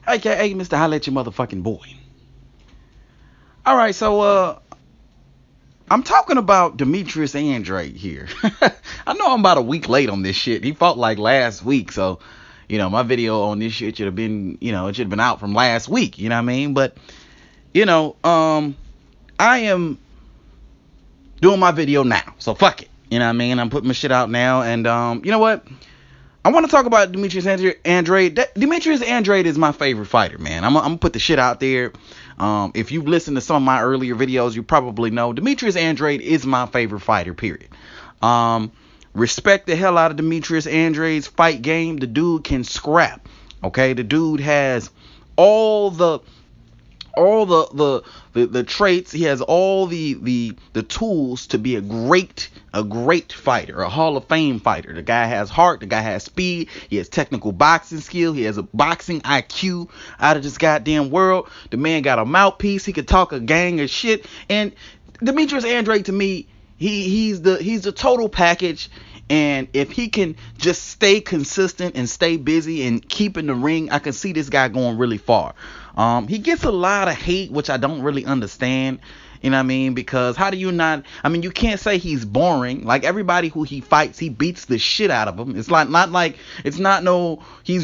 aka Mr. Holla at your motherfucking boy. All right, so I'm talking about Demetrius Andrade here. I know I'm about a week late on this shit. He fought like last week, so my video on this shit should have been, it should have been out from last week. You know what I mean? But I am doing my video now, so fuck it. You know what I mean? I'm putting my shit out now, and you know what? I want to talk about Demetrius Andrade. Demetrius Andrade is my favorite fighter, man. I'm gonna put the shit out there. If you've listened to some of my earlier videos, you probably know Demetrius Andrade is my favorite fighter, period. Respect the hell out of Demetrius Andrade's fight game. The dude can scrap. Okay, the dude has all the traits. He has all the tools to be a great fighter, a Hall of Fame fighter. The guy has heart, the guy has speed, he has technical boxing skill, he has a boxing IQ out of this goddamn world. The man got a mouthpiece, he could talk a gang of shit. And Demetrius Andrade, to me, he's the total package. And if he can just stay consistent and stay busy and keep in the ring, I can see this guy going really far. He gets a lot of hate, which I don't really understand. You know what I mean? Because how do you not? I mean, you can't say he's boring. Like, everybody who he fights, he beats the shit out of them. It's like not like he's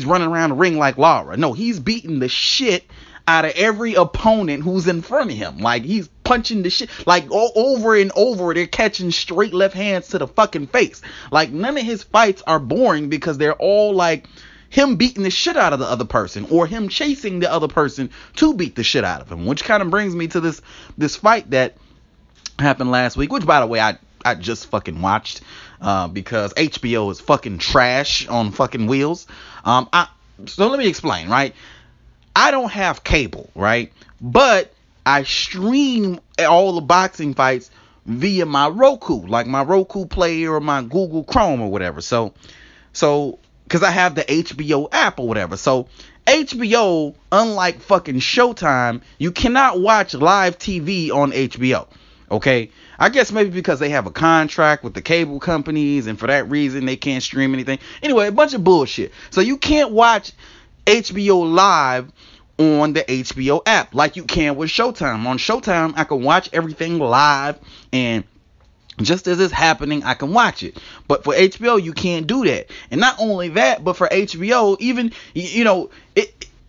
running around the ring like Lara. No, he's beating the shit out of every opponent who's in front of him. Like, he's punching the shit like over and over. They're catching straight left hands to the fucking face. Like, none of his fights are boring because they're all like him beating the shit out of the other person or him chasing the other person to beat the shit out of him. Which kind of brings me to this fight that happened last week, which, by the way, I just fucking watched because HBO is fucking trash on fucking wheels. So let me explain, right? I don't have cable, right? But I stream all the boxing fights via my Roku, like my Roku player or my Google Chrome or whatever. So because I have the HBO app or whatever. So HBO, unlike fucking Showtime, you cannot watch live TV on HBO. Okay? I guess maybe because they have a contract with the cable companies, and for that reason they can't stream anything. Anyway, a bunch of bullshit. So you can't watch HBO live on the HBO app like you can with Showtime. On Showtime, I can watch everything live, and just as it's happening, I can watch it. But for HBO, you can't do that. And not only that, but for HBO, even,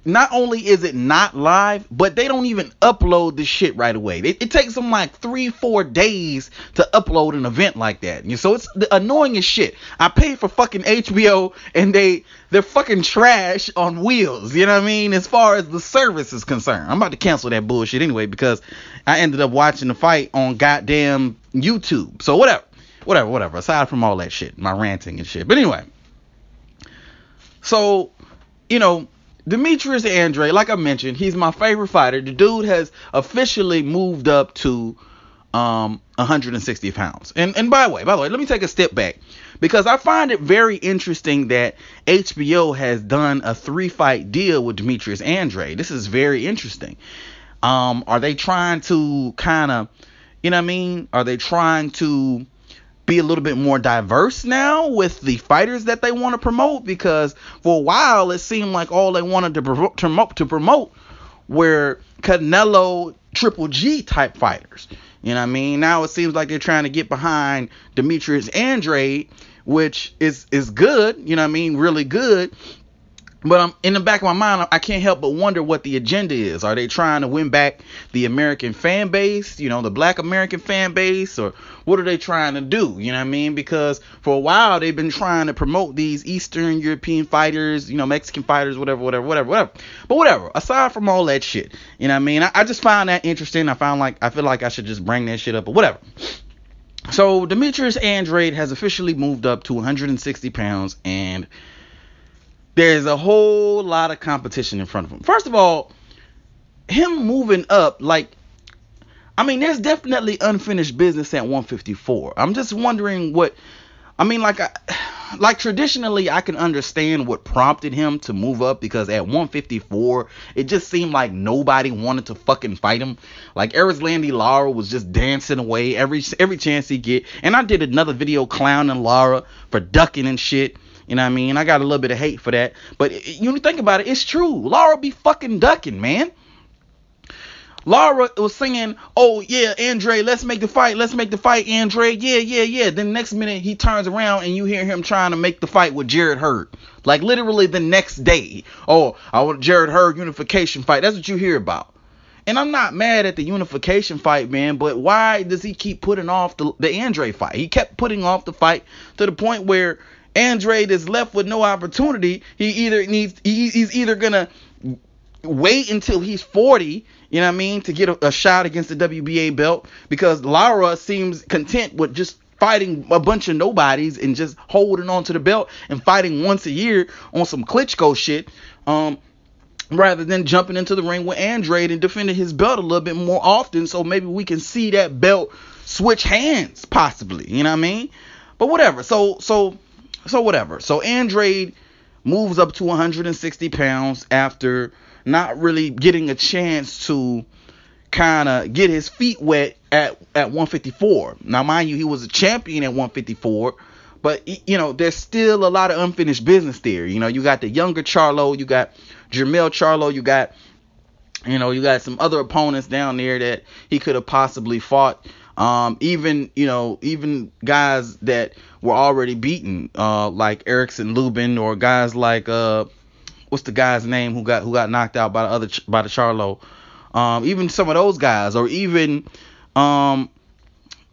not only is it not live, but they don't even upload the shit right away. It takes them like 3-4 days to upload an event like that. So it's annoying as shit. I pay for fucking HBO and they're fucking trash on wheels. You know what I mean? As far as the service is concerned. I'm about to cancel that bullshit anyway because I ended up watching the fight on goddamn YouTube. So whatever. Aside from all that shit, my ranting and shit. But anyway. So, Demetrius Andrade, like I mentioned, he's my favorite fighter. The dude has officially moved up to 160 pounds. And by the way, let me take a step back because I find it very interesting that HBO has done a 3-fight deal with Demetrius Andrade. This is very interesting. Are they trying to kind of, are they trying to be a little bit more diverse now with the fighters that they want to promote? Because for a while it seemed like all they wanted to promote were Canelo, Triple G type fighters. You know what I mean? Now it seems like they're trying to get behind Demetrius Andrade, which is good, really good. But in the back of my mind, I can't help but wonder what the agenda is. Are they trying to win back the American fan base, the black American fan base, or what are they trying to do? You know what I mean? Because for a while, they've been trying to promote these Eastern European fighters, Mexican fighters, whatever. But whatever, aside from all that shit, you know what I mean? I just found that interesting. I feel like I should just bring that shit up, or whatever. So Demetrius Andrade has officially moved up to 160 pounds, and there's a whole lot of competition in front of him. First of all, him moving up, there's definitely unfinished business at 154. I'm just wondering traditionally, I can understand what prompted him to move up, because at 154, it just seemed like nobody wanted to fucking fight him. Like, Erislandy Lara was just dancing away every chance he get. And I did another video clowning Lara for ducking and shit. You know what I mean? I got a little bit of hate for that. But you think about it, it's true. Lara be fucking ducking, man. Lara was singing, oh yeah, Andrade, let's make the fight, Andrade, yeah. Then next minute he turns around and you hear him trying to make the fight with Jarrett Hurd. Like literally the next day. Oh, I want Jarrett Hurd unification fight. That's what you hear about. And I'm not mad at the unification fight, man, but why does he keep putting off the Andrade fight? He kept putting off the fight to the point where Andrade is left with no opportunity. He's either gonna wait until he's 40, you know what I mean, to get a shot against the WBA belt, because Lara seems content with just fighting a bunch of nobodies and just holding on to the belt and fighting once a year on some Klitschko shit, rather than jumping into the ring with Andrade and defending his belt a little bit more often, so maybe we can see that belt switch hands possibly, you know what I mean? But whatever. So whatever. So Andrade moves up to 160 pounds after not really getting a chance to kind of get his feet wet at 154. Now, mind you, he was a champion at 154, but, you know, there's still a lot of unfinished business there. You know, you got the younger Charlo, you got Jermell Charlo, you got some other opponents down there that he could have possibly fought. Even guys that were already beaten, like Erickson Lubin, or guys like, what's the guy's name who got knocked out by the Charlo? Even some of those guys, or even Jermell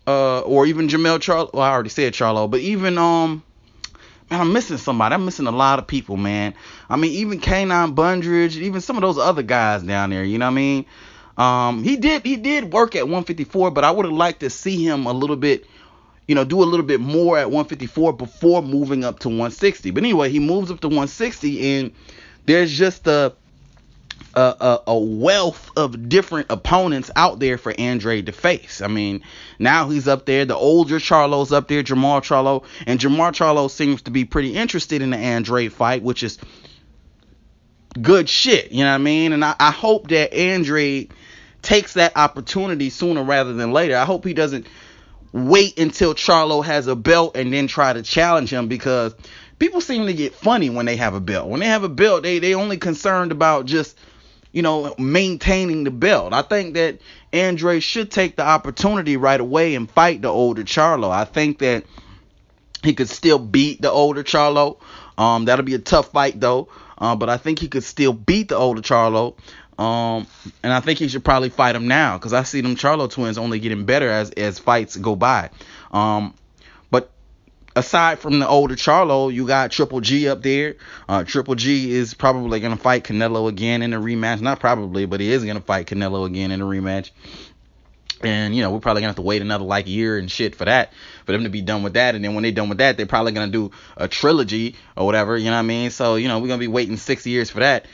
Charlo. Well, I already said Charlo, but even man, I'm missing somebody. I'm missing a lot of people, man. I mean, even K9 Bundridge, even some of those other guys down there. You know what I mean? He did work at 154, but I would have liked to see him a little bit, you know, do a little bit more at 154 before moving up to 160. But anyway, he moves up to 160, and there's just a wealth of different opponents out there for Andrade to face. I mean, now he's up there. The older Charlo's up there, Jermall Charlo. And Jermall Charlo seems to be pretty interested in the Andrade fight, which is good shit. You know what I mean? And I hope that Andrade takes that opportunity sooner rather than later. I hope he doesn't wait until Charlo has a belt and then try to challenge him, because people seem to get funny when they have a belt. When they have a belt, they only concerned about just, you know, maintaining the belt. I think that Andrade should take the opportunity right away and fight the older Charlo. I think that he could still beat the older Charlo. That'll be a tough fight though. But I think he could still beat the older Charlo. And I think he should probably fight him now, because I see them Charlo twins only getting better as fights go by. But aside from the older Charlo, you got Triple G up there. Triple G is probably going to fight Canelo again in a rematch. Not probably, but he is going to fight Canelo again in a rematch. And, you know, we're probably going to have to wait another like year and shit for them to be done with that. And then when they're done with that, they're probably going to do a trilogy or whatever, you know what I mean? So, you know, we're going to be waiting 6 years for that.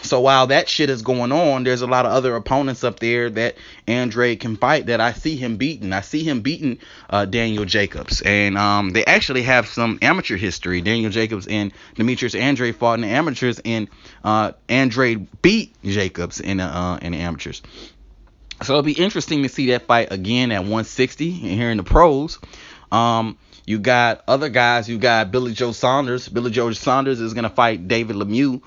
So while that shit is going on, there's a lot of other opponents up there that Andrade can fight that I see him beating. I see him beating Daniel Jacobs. And they actually have some amateur history. Daniel Jacobs and Demetrius Andrade fought in the amateurs, and Andrade beat Jacobs in the amateurs. So it'll be interesting to see that fight again at 160 and here in the pros. You got other guys. You got Billy Joe Saunders. Billy Joe Saunders is going to fight David Lemieux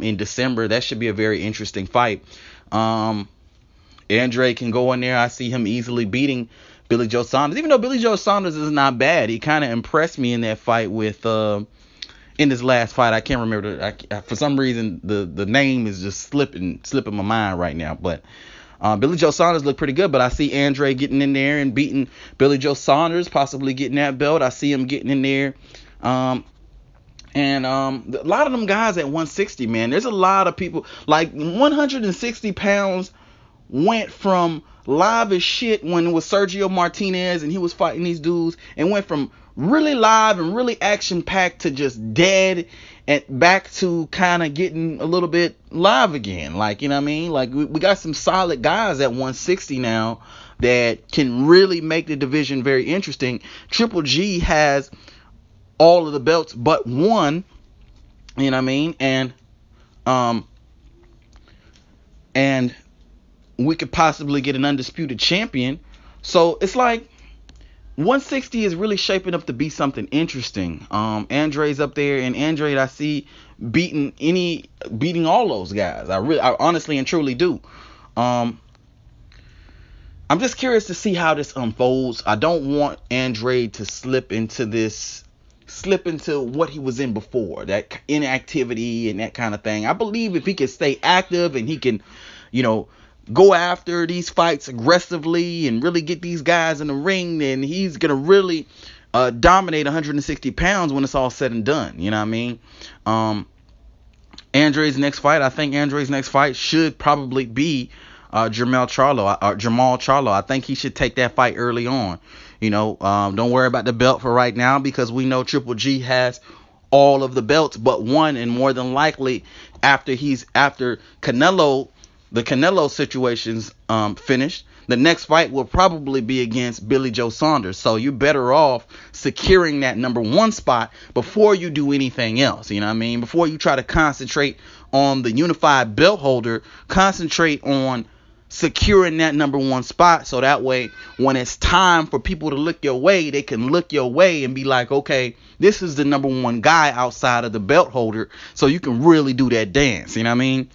in December. That should be a very interesting fight. Andrade can go in there. I see him easily beating Billy Joe Saunders. Even though Billy Joe Saunders is not bad, he kind of impressed me in that fight with in his last fight. I can't remember. For some reason, the name is just slipping my mind right now. But Billy Joe Saunders looked pretty good, but I see Andrade getting in there and beating Billy Joe Saunders, possibly getting that belt. I see him getting in there. And a lot of them guys at 160, man, there's a lot of people. Like 160 pounds went from live as shit when it was Sergio Martinez and he was fighting these dudes, and went from really live and really action-packed to just dead and back to kind of getting a little bit live again. Like, you know what I mean? Like, we got some solid guys at 160 now that can really make the division very interesting. Triple G has all of the belts but one, you know what I mean? And we could possibly get an undisputed champion. So it's like, 160 is really shaping up to be something interesting. Andrade's up there, and Andrade I see beating all those guys. I honestly and truly do. I'm just curious to see how this unfolds. I don't want Andrade to slip into what he was in before, that inactivity and that kind of thing. I believe if he can stay active and he can, go after these fights aggressively and really get these guys in the ring, then he's going to really dominate 160 pounds when it's all said and done. You know what I mean? I think Andrade's next fight should probably be Jamal Charlo. I think he should take that fight early on. Don't worry about the belt for right now, because we know Triple G has all of the belts but one, and more than likely after Canelo, the Canelo situation's finished, the next fight will probably be against Billy Joe Saunders. So you're better off securing that number one spot before you do anything else. You know what I mean? Before you try to concentrate on the unified belt holder, concentrate on securing that number one spot, so that way when it's time for people to look your way, they can look your way and be like, okay, this is the number one guy outside of the belt holder, so you can really do that dance. You know what I mean?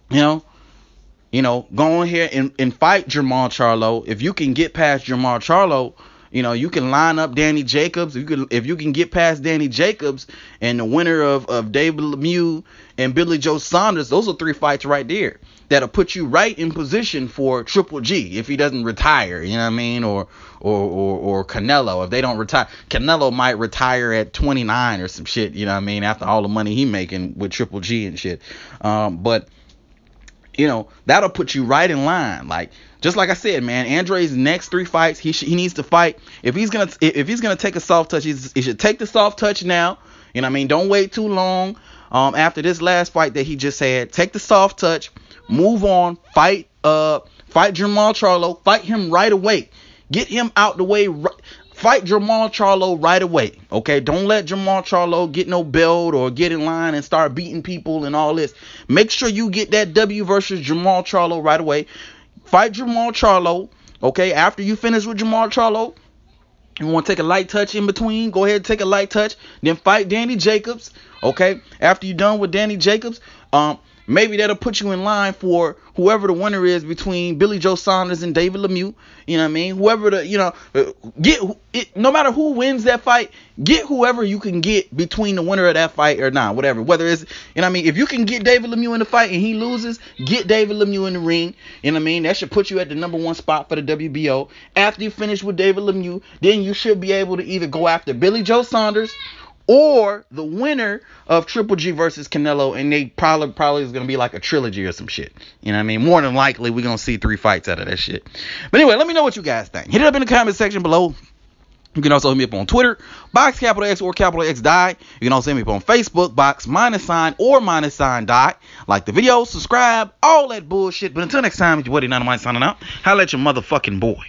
Go on here and fight Jamal Charlo. If you can get past Jamal Charlo, you can line up Danny Jacobs. If you can get past Danny Jacobs and the winner of David Lemieux and Billy Joe Saunders, those are 3 fights right there that'll put you right in position for Triple G if he doesn't retire. You know what I mean? Or Canelo, if they don't retire. Canelo might retire at 29 or some shit. You know what I mean? After all the money he making with Triple G and shit. But that'll put you right in line. Like, just like I said, man, Andrade's next 3 fights, he needs to fight. If he's gonna take a soft touch, he should take the soft touch now. You know what I mean? Don't wait too long. After this last fight that he just had, take the soft touch, move on, fight Jamal Charlo, fight him right away. Get him out the way. Fight Jamal Charlo right away, okay? Don't let Jamal Charlo get no belt or get in line and start beating people and all this. Make sure you get that W versus Jamal Charlo right away. Fight Jamal Charlo, okay? After you finish with Jamal Charlo, you want to take a light touch in between, go ahead and take a light touch. Then fight Danny Jacobs, okay? After you're done with Danny Jacobs, maybe that'll put you in line for whoever the winner is between Billy Joe Saunders and David Lemieux. You know what I mean? Whoever no matter who wins that fight, get whoever you can get between the winner of that fight or not, whatever. Whether it's, if you can get David Lemieux in the fight and he loses, get David Lemieux in the ring. You know what I mean? That should put you at the number one spot for the WBO. After you finish with David Lemieux, then you should be able to either go after Billy Joe Saunders or the winner of Triple G versus Canelo, and they probably is going to be like a trilogy or some shit. You know what I mean? More than likely, we're going to see 3 fights out of that shit. But anyway, let me know what you guys think. Hit it up in the comment section below. You can also hit me up on Twitter, Box X or X Die. You can also hit me up on Facebook, Box -sign Like the video, subscribe, all that bullshit. But until next time, it's your buddy Dynamite signing out. Holla at your motherfucking boy.